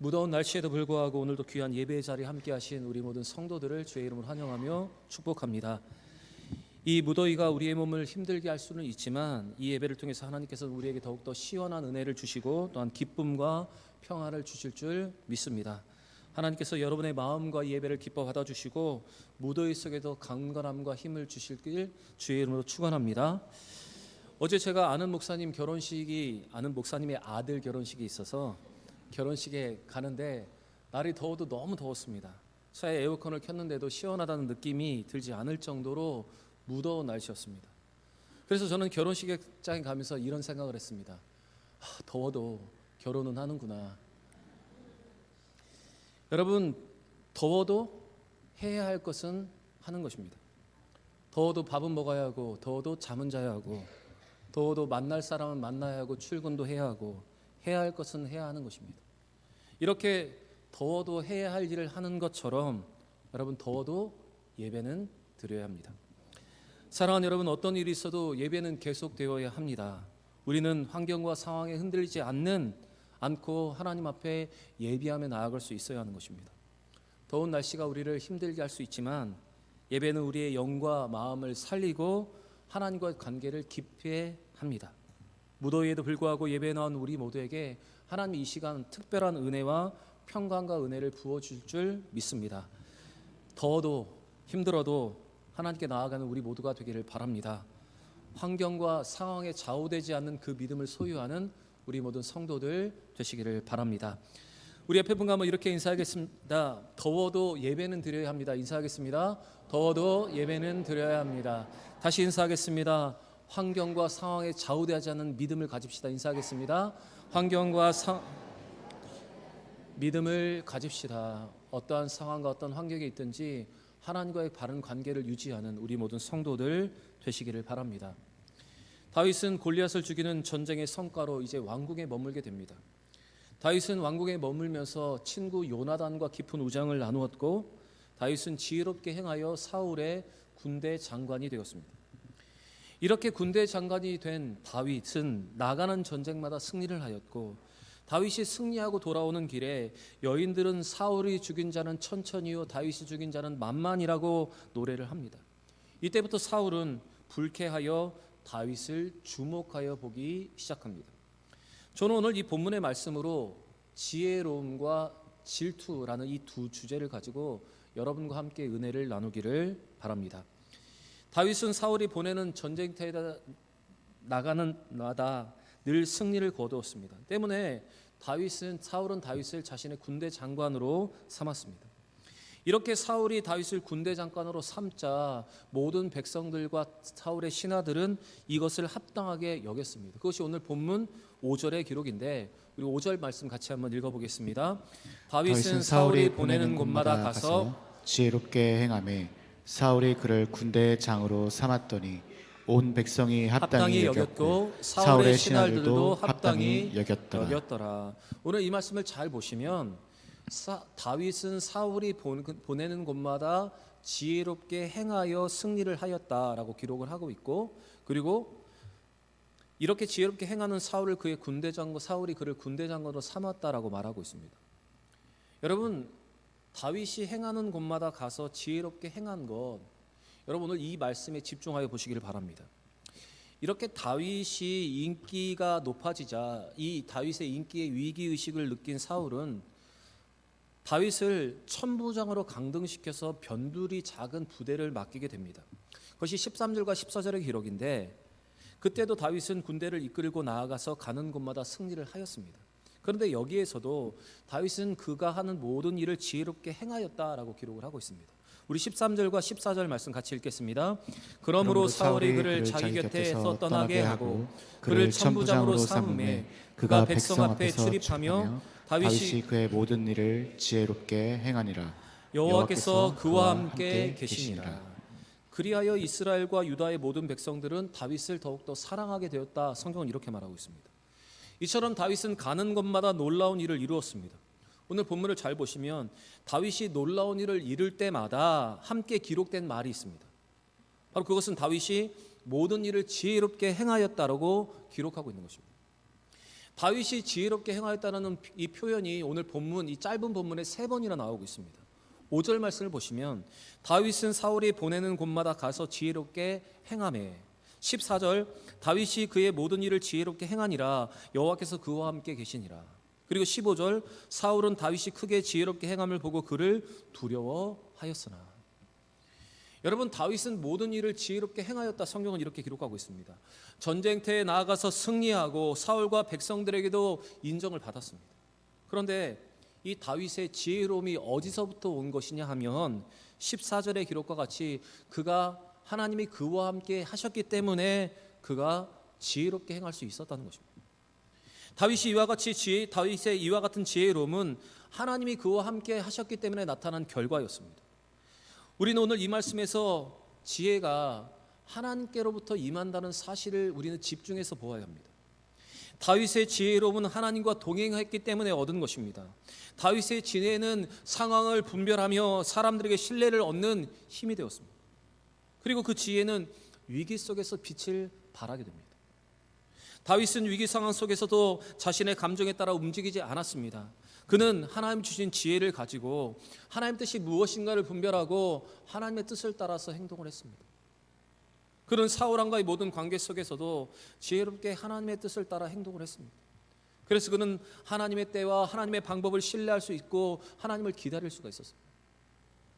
무더운 날씨에도 불구하고 오늘도 귀한 예배의 자리에 함께 하신 우리 모든 성도들을 주의 이름으로 환영하며 축복합니다. 이 무더위가 우리의 몸을 힘들게 할 수는 있지만 이 예배를 통해서 하나님께서 우리에게 더욱더 시원한 은혜를 주시고 또한 기쁨과 평화를 주실 줄 믿습니다. 하나님께서 여러분의 마음과 예배를 기뻐 받아주시고 무더위 속에도 강건함과 힘을 주실 주의 이름으로 축원합니다. 어제 제가 아는 목사님의 아들 결혼식이 있어서 결혼식에 가는데 날이 더워도 너무 더웠습니다. 차에 에어컨을 켰는데도 시원하다는 느낌이 들지 않을 정도로 무더운 날씨였습니다. 그래서 저는 결혼식장에 가면서 이런 생각을 했습니다. 더워도 결혼은 하는구나. 여러분, 더워도 해야 할 것은 하는 것입니다. 더워도 밥은 먹어야 하고, 더워도 잠은 자야 하고, 더워도 만날 사람은 만나야 하고, 출근도 해야 하고, 해야 할 것은 해야 하는 것입니다. 이렇게 더워도 해야 할 일을 하는 것처럼 여러분, 더워도 예배는 드려야 합니다. 사랑하는 여러분, 어떤 일이 있어도 예배는 계속되어야 합니다. 우리는 환경과 상황에 흔들리지 않고 하나님 앞에 예비하며 나아갈 수 있어야 하는 것입니다. 더운 날씨가 우리를 힘들게 할 수 있지만 예배는 우리의 영과 마음을 살리고 하나님과의 관계를 깊게 합니다. 무더위에도 불구하고 예배에 나온 우리 모두에게 하나님이 이 시간 특별한 은혜와 평강과 은혜를 부어줄 줄 믿습니다. 더워도 힘들어도 하나님께 나아가는 우리 모두가 되기를 바랍니다. 환경과 상황에 좌우되지 않는 그 믿음을 소유하는 우리 모든 성도들 되시기를 바랍니다. 우리 옆에 분과 한번 이렇게 인사하겠습니다. 더워도 예배는 드려야 합니다. 인사하겠습니다. 더워도 예배는 드려야 합니다. 다시 인사하겠습니다. 환경과 상황에 좌우되지 않는 믿음을 가집시다. 인사하겠습니다. 믿음을 가집시다. 어떠한 상황과 어떤 환경에 있든지 하나님과의 바른 관계를 유지하는 우리 모든 성도들 되시기를 바랍니다. 다윗은 골리앗을 죽이는 전쟁의 성과로 이제 왕궁에 머물게 됩니다. 다윗은 왕궁에 머물면서 친구 요나단과 깊은 우정을 나누었고 다윗은 지혜롭게 행하여 사울의 군대 장관이 되었습니다. 이렇게 군대 장관이 된 다윗은 나가는 전쟁마다 승리를 하였고 다윗이 승리하고 돌아오는 길에 여인들은 사울이 죽인 자는 천천히요 다윗이 죽인 자는 만만이라고 노래를 합니다. 이때부터 사울은 불쾌하여 다윗을 주목하여 보기 시작합니다. 저는 오늘 이 본문의 말씀으로 지혜로움과 질투라는 이 두 주제를 가지고 여러분과 함께 은혜를 나누기를 바랍니다. 다윗은 사울이 보내는 전쟁터에 나가는 마다 늘 승리를 거두었습니다. 때문에 사울은 다윗을 자신의 군대 장관으로 삼았습니다. 이렇게 사울이 다윗을 군대 장관으로 삼자 모든 백성들과 사울의 신하들은 이것을 합당하게 여겼습니다. 그것이 오늘 본문 5절의 기록인데 우리 5절 말씀 같이 한번 읽어보겠습니다. 다윗은 사울이 보내는 곳마다 가서 지혜롭게 행하며 사울이 그를 군대 장으로 삼았더니 온 백성이 합당히 여겼고 사울의 신하들도 합당히 여겼더라. 오늘 이 말씀을 잘 보시면 다윗은 사울이 보내는 곳마다 지혜롭게 행하여 승리를 하였다라고 기록을 하고 있고 그리고 이렇게 지혜롭게 행하는 사울이 그를 군대 장관으로 삼았다라고 말하고 있습니다. 여러분, 다윗이 행하는 곳마다 가서 지혜롭게 행한 것, 여러분 오늘 이 말씀에 집중하여 보시기를 바랍니다. 이렇게 다윗이 인기가 높아지자 이 다윗의 인기의 위기의식을 느낀 사울은 다윗을 천부장으로 강등시켜서 변두리 작은 부대를 맡기게 됩니다. 그것이 13절과 14절의 기록인데 그때도 다윗은 군대를 이끌고 나아가서 가는 곳마다 승리를 하였습니다. 그런데 여기에서도 다윗은 그가 하는 모든 일을 지혜롭게 행하였다라고 기록을 하고 있습니다. 우리 13절과 14절 말씀 같이 읽겠습니다. 그러므로 사울이 그를 자기 곁에서 떠나게 하고 그를 천부장으로 삼음에 그가 백성 앞에 출입하며 다윗이 그의 모든 일을 지혜롭게 행하니라. 여호와께서 그와 함께 계시니라. 그리하여 이스라엘과 유다의 모든 백성들은 다윗을 더욱더 사랑하게 되었다. 성경은 이렇게 말하고 있습니다. 이처럼 다윗은 가는 곳마다 놀라운 일을 이루었습니다. 오늘 본문을 잘 보시면 다윗이 놀라운 일을 이룰 때마다 함께 기록된 말이 있습니다. 바로 그것은 다윗이 모든 일을 지혜롭게 행하였다라고 기록하고 있는 것입니다. 다윗이 지혜롭게 행하였다는 이 표현이 오늘 본문, 이 짧은 본문에 3번이나 나오고 있습니다. 5절 말씀을 보시면 다윗은 사울이 보내는 곳마다 가서 지혜롭게 행하매. 14절 다윗이 그의 모든 일을 지혜롭게 행하니라 여호와께서 그와 함께 계시니라. 그리고 15절 사울은 다윗이 크게 지혜롭게 행함을 보고 그를 두려워하였으나. 여러분, 다윗은 모든 일을 지혜롭게 행하였다. 성경은 이렇게 기록하고 있습니다. 전쟁터에 나아가서 승리하고 사울과 백성들에게도 인정을 받았습니다. 그런데 이 다윗의 지혜로움이 어디서부터 온 것이냐 하면 14절의 기록과 같이 그가 하나님이 그와 함께 하셨기 때문에 그가 지혜롭게 행할 수 있었다는 것입니다. 다윗의 이와 같은 지혜로움은 하나님이 그와 함께 하셨기 때문에 나타난 결과였습니다. 우리는 오늘 이 말씀에서 지혜가 하나님께로부터 임한다는 사실을 우리는 집중해서 보아야 합니다. 다윗의 지혜로움은 하나님과 동행했기 때문에 얻은 것입니다. 다윗의 지혜는 상황을 분별하며 사람들에게 신뢰를 얻는 힘이 되었습니다. 그리고 그 지혜는 위기 속에서 빛을 발하게 됩니다. 다윗은 위기 상황 속에서도 자신의 감정에 따라 움직이지 않았습니다. 그는 하나님 주신 지혜를 가지고 하나님 뜻이 무엇인가를 분별하고 하나님의 뜻을 따라서 행동을 했습니다. 그는 사울왕과의 모든 관계 속에서도 지혜롭게 하나님의 뜻을 따라 행동을 했습니다. 그래서 그는 하나님의 때와 하나님의 방법을 신뢰할 수 있고 하나님을 기다릴 수가 있었습니다.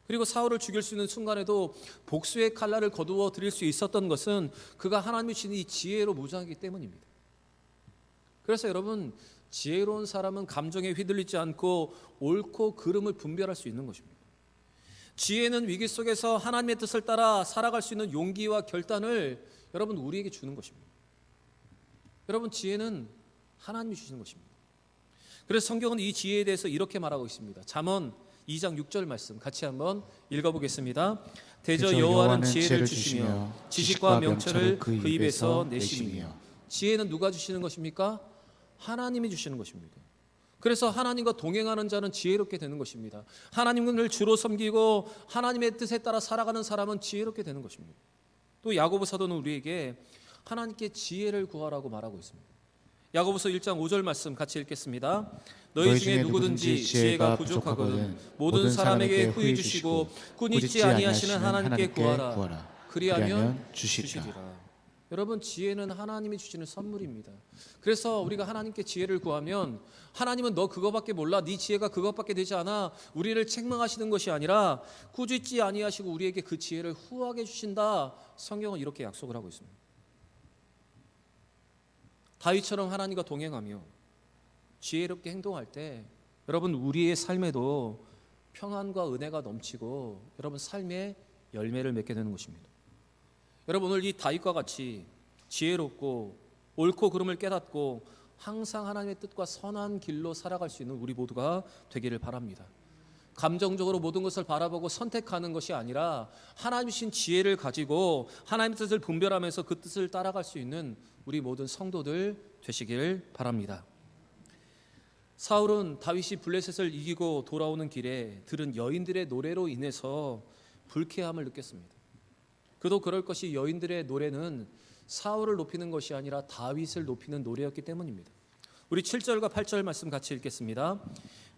그리고 사울을 죽일 수 있는 순간에도 복수의 칼날을 거두어 드릴 수 있었던 것은 그가 하나님이 주신 이 지혜로 무장하기 때문입니다. 그래서 여러분, 지혜로운 사람은 감정에 휘둘리지 않고 옳고 그름을 분별할 수 있는 것입니다. 지혜는 위기 속에서 하나님의 뜻을 따라 살아갈 수 있는 용기와 결단을 여러분 우리에게 주는 것입니다. 여러분, 지혜는 하나님이 주시는 것입니다. 그래서 성경은 이 지혜에 대해서 이렇게 말하고 있습니다. 잠언 2장 6절 말씀 같이 한번 읽어보겠습니다. 대저 여호와는 지혜를 주시며 지식과 명철을 그 입에서 내심이며. 지혜는 누가 주시는 것입니까? 하나님이 주시는 것입니다. 그래서 하나님과 동행하는 자는 지혜롭게 되는 것입니다. 하나님을 주로 섬기고 하나님의 뜻에 따라 살아가는 사람은 지혜롭게 되는 것입니다. 또 야고보 사도는 우리에게 하나님께 지혜를 구하라고 말하고 있습니다. 야고보서 1장 5절 말씀 같이 읽겠습니다. 너희 중에 누구든지 지혜가 부족하거든 모든 사람에게 후히 주시고 꾸짖지 아니하시는 하나님께 구하라. 그리하면 주시리라. 여러분, 지혜는 하나님이 주시는 선물입니다. 그래서 우리가 하나님께 지혜를 구하면 하나님은 너 그거밖에 몰라, 네 지혜가 그것밖에 되지 않아, 우리를 책망하시는 것이 아니라 꾸짖지 아니하시고 우리에게 그 지혜를 후하게 주신다. 성경은 이렇게 약속을 하고 있습니다. 다윗처럼 하나님과 동행하며 지혜롭게 행동할 때 여러분, 우리의 삶에도 평안과 은혜가 넘치고 여러분 삶의 열매를 맺게 되는 것입니다. 여러분, 오늘 이 다윗과 같이 지혜롭고 옳고 그름을 깨닫고 항상 하나님의 뜻과 선한 길로 살아갈 수 있는 우리 모두가 되기를 바랍니다. 감정적으로 모든 것을 바라보고 선택하는 것이 아니라 하나님 주신 지혜를 가지고 하나님의 뜻을 분별하면서 그 뜻을 따라갈 수 있는 우리 모든 성도들 되시길 바랍니다. 사울은 다윗이 블레셋을 이기고 돌아오는 길에 들은 여인들의 노래로 인해서 불쾌함을 느꼈습니다. 그도 그럴 것이 여인들의 노래는 사울을 높이는 것이 아니라 다윗을 높이는 노래였기 때문입니다. 우리 7절과 8절 말씀 같이 읽겠습니다.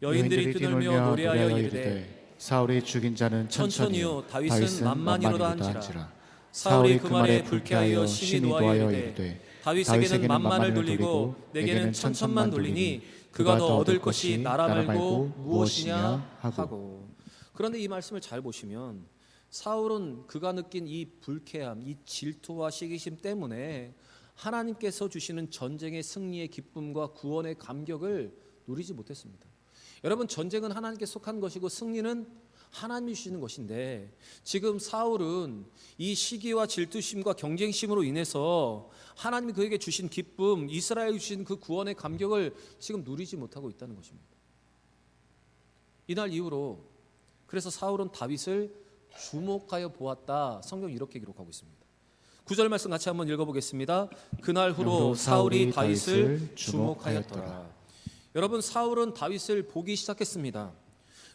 여인들이 뛰놀며 노래하여 이르되 사울이 죽인 자는 천천히요 다윗은 만만이로다 한지라. 사울이 그 말에 불쾌하여 심히 노하여 이르되 다윗에게는 만만을 돌리고 내게는 천천만 돌리니 그가 더 얻을 것이 나라 말고 무엇이냐 하고. 그런데 이 말씀을 잘 보시면 사울은 그가 느낀 이 불쾌함, 이 질투와 시기심 때문에 하나님께서 주시는 전쟁의 승리의 기쁨과 구원의 감격을 누리지 못했습니다. 여러분, 전쟁은 하나님께 속한 것이고 승리는 하나님이 주시는 것인데 지금 사울은 이 시기와 질투심과 경쟁심으로 인해서 하나님이 그에게 주신 기쁨, 이스라엘이 주신 그 구원의 감격을 지금 누리지 못하고 있다는 것입니다. 이날 이후로 그래서 사울은 다윗을 주목하여 보았다. 성경이 이렇게 기록하고 있습니다. 9절 말씀 같이 한번 읽어보겠습니다. 그날 후로 사울이 다윗을 주목하였더라. 여러분, 사울은 다윗을 보기 시작했습니다.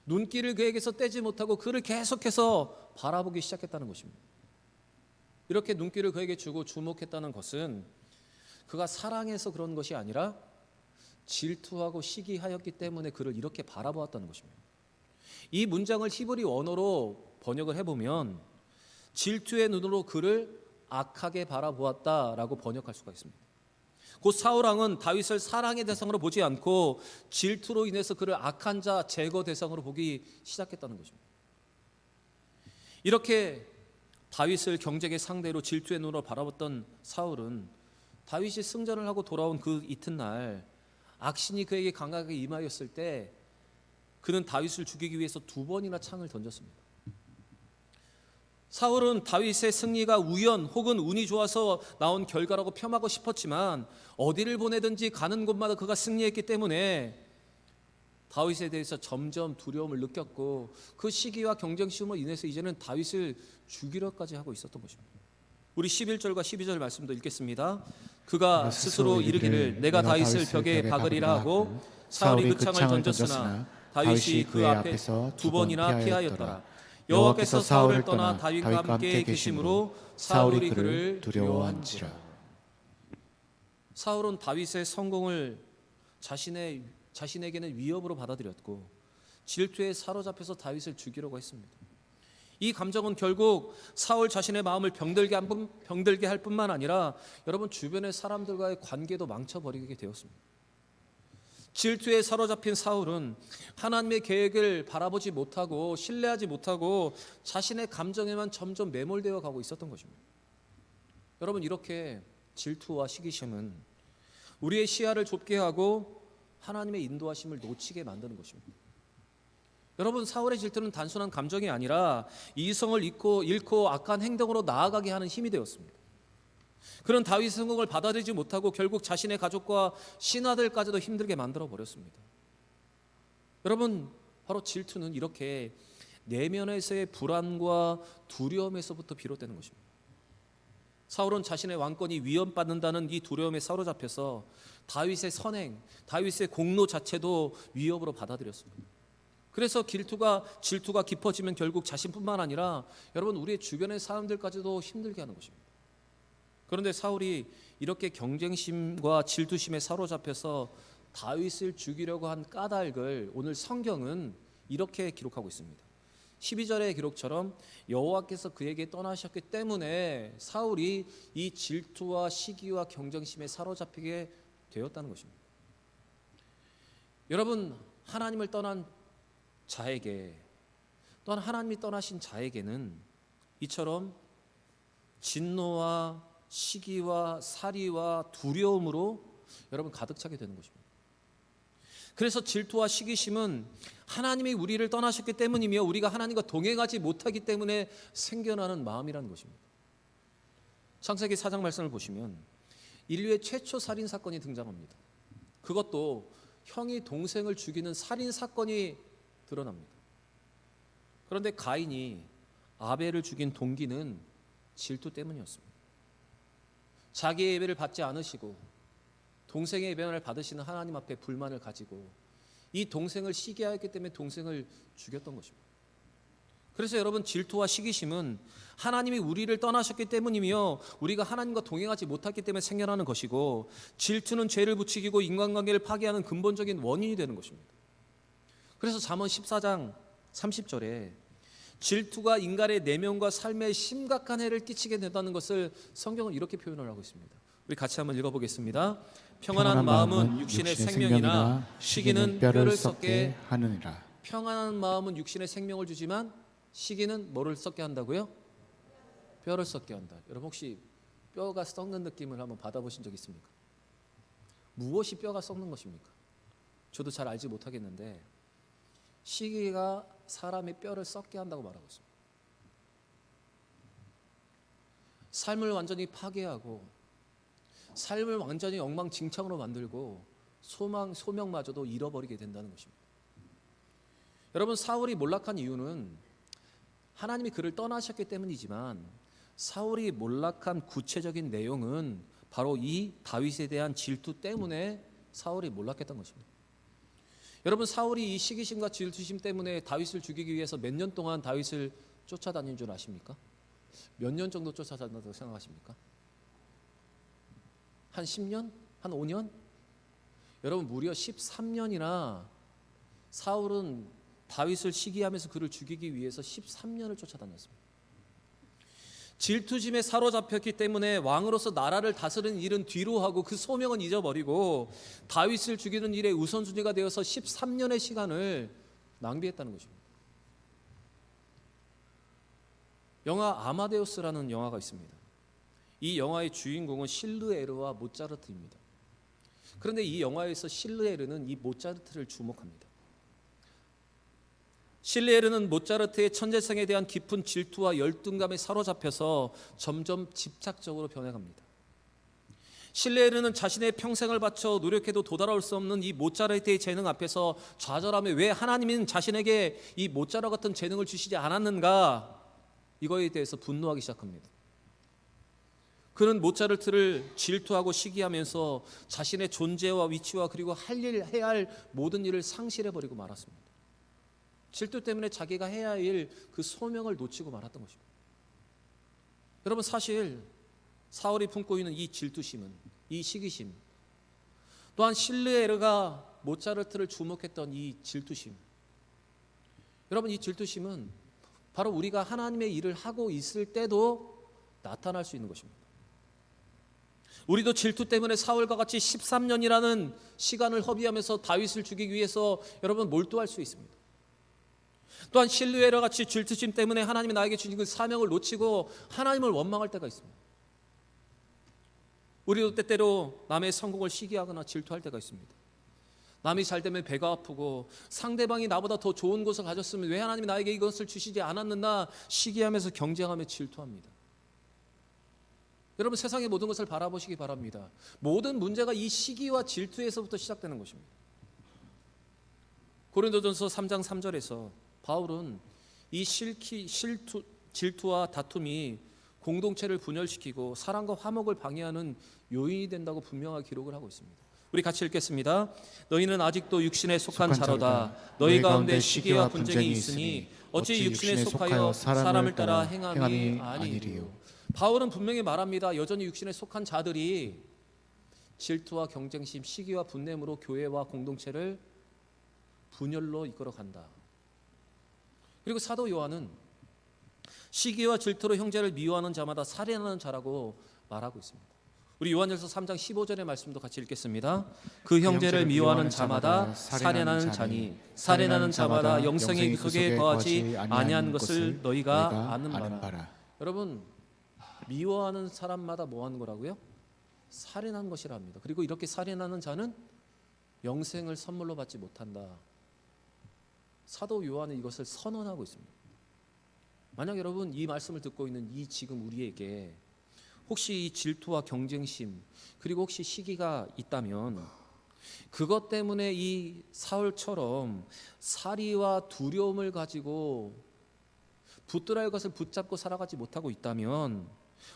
눈길을 그에게서 떼지 못하고 그를 계속해서 바라보기 시작했다는 것입니다. 이렇게 눈길을 그에게 주고 주목했다는 것은 그가 사랑해서 그런 것이 아니라 질투하고 시기하였기 때문에 그를 이렇게 바라보았다는 것입니다. 이 문장을 히브리 원어로 번역을 해보면 질투의 눈으로 그를 악하게 바라보았다라고 번역할 수가 있습니다. 곧 사울 왕은 다윗을 사랑의 대상으로 보지 않고 질투로 인해서 그를 악한 자 제거 대상으로 보기 시작했다는 것입니다. 이렇게 다윗을 경쟁의 상대로 질투의 눈으로 바라봤던 사울은 다윗이 승전을 하고 돌아온 그 이튿날 악신이 그에게 강하게 임하였을 때 그는 다윗을 죽이기 위해서 2번이나 창을 던졌습니다. 사울은 다윗의 승리가 우연 혹은 운이 좋아서 나온 결과라고 폄하하고 싶었지만 어디를 보내든지 가는 곳마다 그가 승리했기 때문에 다윗에 대해서 점점 두려움을 느꼈고 그 시기와 경쟁심으로 인해서 이제는 다윗을 죽이려까지 하고 있었던 것입니다. 우리 11절과 12절 말씀도 읽겠습니다. 그가 스스로 이르기를 내가 다윗을 벽에 박으리라 하고 사울이 그 창을 던졌으나 다윗이 그 앞에서 2번이나 피하였더라. 여호와께서 사울을 떠나 다윗과 함께 계심으로 사울이 그를 두려워한지라. 사울은 다윗의 성공을 자신에게는 위협으로 받아들였고 질투에 사로잡혀서 다윗을 죽이려고 했습니다. 이 감정은 결국 사울 자신의 마음을 병들게 할 뿐만 아니라 여러분 주변의 사람들과의 관계도 망쳐버리게 되었습니다. 질투에 사로잡힌 사울은 하나님의 계획을 바라보지 못하고 신뢰하지 못하고 자신의 감정에만 점점 매몰되어 가고 있었던 것입니다. 여러분 이렇게 질투와 시기심은 우리의 시야를 좁게 하고 하나님의 인도하심을 놓치게 만드는 것입니다. 여러분 사울의 질투는 단순한 감정이 아니라 이성을 잃고 악한 행동으로 나아가게 하는 힘이 되었습니다. 그런 다윗의 성공을 받아들이지 못하고 결국 자신의 가족과 신하들까지도 힘들게 만들어 버렸습니다. 여러분 바로 질투는 이렇게 내면에서의 불안과 두려움에서부터 비롯되는 것입니다. 사울은 자신의 왕권이 위협받는다는 이 두려움에 사로잡혀서 다윗의 선행, 다윗의 공로 자체도 위협으로 받아들였습니다. 그래서 질투가 깊어지면 결국 자신뿐만 아니라 여러분 우리의 주변의 사람들까지도 힘들게 하는 것입니다. 그런데 사울이 이렇게 경쟁심과 질투심에 사로잡혀서 다윗을 죽이려고 한 까닭을 오늘 성경은 이렇게 기록하고 있습니다. 12절의 기록처럼 여호와께서 그에게 떠나셨기 때문에 사울이 이 질투와 시기와 경쟁심에 사로잡히게 되었다는 것입니다. 여러분 하나님을 떠난 자에게 또한 하나님이 떠나신 자에게는 이처럼 진노와 시기와 살이와 두려움으로 여러분 가득 차게 되는 것입니다. 그래서 질투와 시기심은 하나님이 우리를 떠나셨기 때문이며 우리가 하나님과 동행하지 못하기 때문에 생겨나는 마음이라는 것입니다. 창세기 4장 말씀을 보시면 인류의 최초 살인 사건이 등장합니다. 그것도 형이 동생을 죽이는 살인 사건이 드러납니다. 그런데 가인이 아벨을 죽인 동기는 질투 때문이었습니다. 자기의 예배를 받지 않으시고 동생의 예배를 받으시는 하나님 앞에 불만을 가지고 이 동생을 시기하였기 때문에 동생을 죽였던 것입니다. 그래서 여러분 질투와 시기심은 하나님이 우리를 떠나셨기 때문이며 우리가 하나님과 동행하지 못했기 때문에 생겨나는 것이고 질투는 죄를 부추기고 인간관계를 파괴하는 근본적인 원인이 되는 것입니다. 그래서 잠언 14장 30절에 질투가 인간의 내면과 삶에 심각한 해를 끼치게 된다는 것을 성경은 이렇게 표현을 하고 있습니다. 우리 같이 한번 읽어보겠습니다. 평안한 마음은 육신의 생명이나 시기는 뼈를 썩게 하느니라. 평안한 마음은 육신의 생명을 주지만 시기는 뭐를 썩게 한다고요? 뼈를 썩게 한다. 여러분 혹시 뼈가 썩는 느낌을 한번 받아보신 적 있습니까? 무엇이 뼈가 썩는 것입니까? 저도 잘 알지 못하겠는데 시기가 사람의 뼈를 썩게 한다고 말하고 있습니다. 삶을 완전히 파괴하고 삶을 완전히 엉망진창으로 만들고 소명마저도 잃어버리게 된다는 것입니다. 여러분 사울이 몰락한 이유는 하나님이 그를 떠나셨기 때문이지만 사울이 몰락한 구체적인 내용은 바로 이 다윗에 대한 질투 때문에 사울이 몰락했던 것입니다. 여러분 사울이 이 시기심과 질투심 때문에 다윗을 죽이기 위해서 몇 년 동안 다윗을 쫓아다닌 줄 아십니까? 몇 년 정도 쫓아다녔다고 생각하십니까? 한 10년? 한 5년? 여러분 무려 13년이나 사울은 다윗을 시기하면서 그를 죽이기 위해서 13년을 쫓아다녔습니다. 질투심에 사로잡혔기 때문에 왕으로서 나라를 다스리는 일은 뒤로 하고 그 소명은 잊어버리고 다윗을 죽이는 일에 우선순위가 되어서 13년의 시간을 낭비했다는 것입니다. 영화 아마데우스라는 영화가 있습니다. 이 영화의 주인공은 실르에르와 모차르트입니다. 그런데 이 영화에서 실르에르는 이 모차르트를 주목합니다. 실르에르는 모차르트의 천재성에 대한 깊은 질투와 열등감에 사로잡혀서 점점 집착적으로 변해갑니다. 실르에르는 자신의 평생을 바쳐 노력해도 도달할 수 없는 이 모차르트의 재능 앞에서 좌절하며 왜 하나님은 자신에게 이 모차르트 같은 재능을 주시지 않았는가, 이거에 대해서 분노하기 시작합니다. 그는 모차르트를 질투하고 시기하면서 자신의 존재와 위치와 그리고 해야 할 모든 일을 상실해버리고 말았습니다. 질투 때문에 자기가 해야 할 일, 그 소명을 놓치고 말았던 것입니다. 여러분, 사실 사울이 품고 있는 이 질투심은, 이 시기심, 또한 실르에르가 모차르트를 주목했던 이 질투심, 여러분, 이 질투심은 바로 우리가 하나님의 일을 하고 있을 때도 나타날 수 있는 것입니다. 우리도 질투 때문에 사울과 같이 13년이라는 시간을 허비하면서 다윗을 죽이기 위해서 여러분 몰두할 수 있습니다. 또한 실루에르와 같이 질투심 때문에 하나님이 나에게 주신 그 사명을 놓치고 하나님을 원망할 때가 있습니다. 우리도 때때로 남의 성공을 시기하거나 질투할 때가 있습니다. 남이 잘 되면 배가 아프고 상대방이 나보다 더 좋은 것을 가졌으면 왜 하나님이 나에게 이것을 주시지 않았느냐 시기하면서 경쟁하며 질투합니다. 여러분, 세상의 모든 것을 바라보시기 바랍니다. 모든 문제가 이 시기와 질투에서부터 시작되는 것입니다. 고린도전서 3장 3절에서 바울은 이 질투와 다툼이 공동체를 분열시키고 사랑과 화목을 방해하는 요인이 된다고 분명하게 기록을 하고 있습니다. 우리 같이 읽겠습니다. 너희는 아직도 육신에 속한 자로다. 너희 가운데 시기와 분쟁이 있으니 어찌 육신에 속하여 사람을 따라 행함이 아니리요. 바울은 분명히 말합니다. 여전히 육신에 속한 자들이 질투와 경쟁심, 시기와 분냄으로 교회와 공동체를 분열로 이끌어간다. 그리고 사도 요한은 시기와 질투로 형제를 미워하는 자마다 살인하는 자라고 말하고 있습니다. 우리 요한일서 3장 15절의 말씀도 같이 읽겠습니다. 그 형제를 미워하는 자마다 살인하는 자니 살인하는 자마다 영생의 속에 거하지 아니한 것을 너희가 아는 바라. 여러분, 미워하는 사람마다 뭐 하는 거라고요? 살인한 것이라 합니다. 그리고 이렇게 살인하는 자는 영생을 선물로 받지 못한다. 사도 요한은 이것을 선언하고 있습니다. 만약 여러분 이 말씀을 듣고 있는 이 지금 우리에게 혹시 이 질투와 경쟁심 그리고 혹시 시기가 있다면 그것 때문에 이 사울처럼 사리와 두려움을 가지고 붙들어야 할 것을 붙잡고 살아가지 못하고 있다면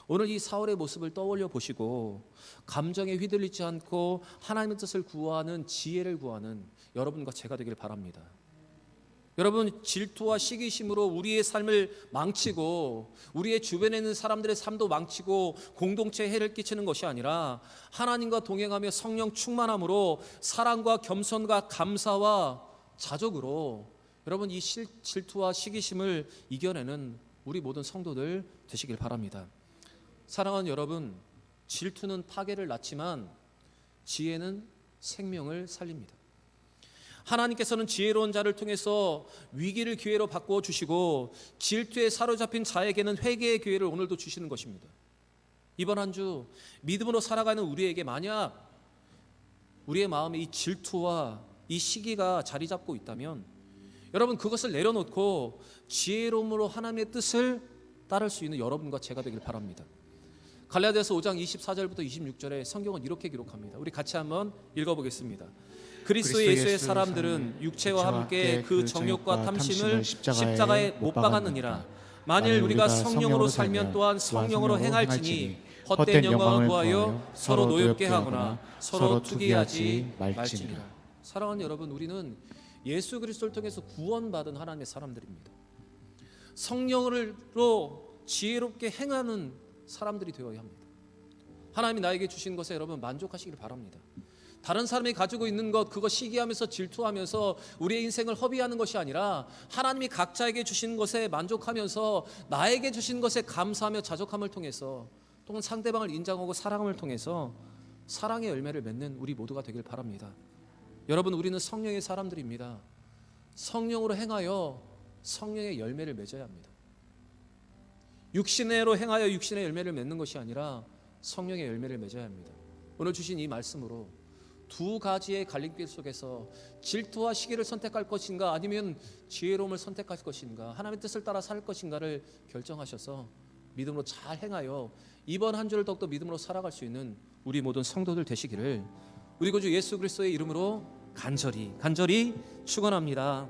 오늘 이 사울의 모습을 떠올려 보시고 감정에 휘둘리지 않고 하나님의 뜻을 구하는 지혜를 구하는 여러분과 제가 되길 바랍니다. 여러분, 질투와 시기심으로 우리의 삶을 망치고 우리의 주변에 있는 사람들의 삶도 망치고 공동체에 해를 끼치는 것이 아니라 하나님과 동행하며 성령 충만함으로 사랑과 겸손과 감사와 자족으로 여러분 이 질투와 시기심을 이겨내는 우리 모든 성도들 되시길 바랍니다. 사랑하는 여러분, 질투는 파괴를 낳지만 지혜는 생명을 살립니다. 하나님께서는 지혜로운 자를 통해서 위기를 기회로 바꾸어 주시고 질투에 사로잡힌 자에게는 회개의 기회를 오늘도 주시는 것입니다. 이번 한 주 믿음으로 살아가는 우리에게 만약 우리의 마음에 이 질투와 이 시기가 자리 잡고 있다면 여러분 그것을 내려놓고 지혜로움으로 하나님의 뜻을 따를 수 있는 여러분과 제가 되길 바랍니다. 갈라디아서 5장 24절부터 26절에 성경은 이렇게 기록합니다. 우리 같이 한번 읽어보겠습니다. 그리스도 예수의 사람들은 육체와 함께 그 정욕과 탐심을 십자가에 못 박았느니라. 만일 우리가 성령으로 살면 또한 성령으로 행할지니 헛된 영광을 구하여 서로 노엽게 하거나 서로 투기하지 말지니라. 사랑하는 여러분, 우리는 예수 그리스도를 통해서 구원받은 하나님의 사람들입니다. 성령으로 지혜롭게 행하는 사람들이 되어야 합니다. 하나님이 나에게 주신 것에 여러분 만족하시길 바랍니다. 다른 사람이 가지고 있는 것 그거 시기하면서 질투하면서 우리의 인생을 허비하는 것이 아니라 하나님이 각자에게 주신 것에 만족하면서 나에게 주신 것에 감사하며 자족함을 통해서 또는 상대방을 인정하고 사랑함을 통해서 사랑의 열매를 맺는 우리 모두가 되길 바랍니다. 여러분, 우리는 성령의 사람들입니다. 성령으로 행하여 성령의 열매를 맺어야 합니다. 육신으로 행하여 육신의 열매를 맺는 것이 아니라 성령의 열매를 맺어야 합니다. 오늘 주신 이 말씀으로 두 가지의 갈림길 속에서 질투와 시기를 선택할 것인가 아니면 지혜로움을 선택할 것인가, 하나님의 뜻을 따라 살 것인가를 결정하셔서 믿음으로 잘 행하여 이번 한 주를 더욱더 믿음으로 살아갈 수 있는 우리 모든 성도들 되시기를 우리 구주 예수 그리스도의 이름으로 간절히 축원합니다.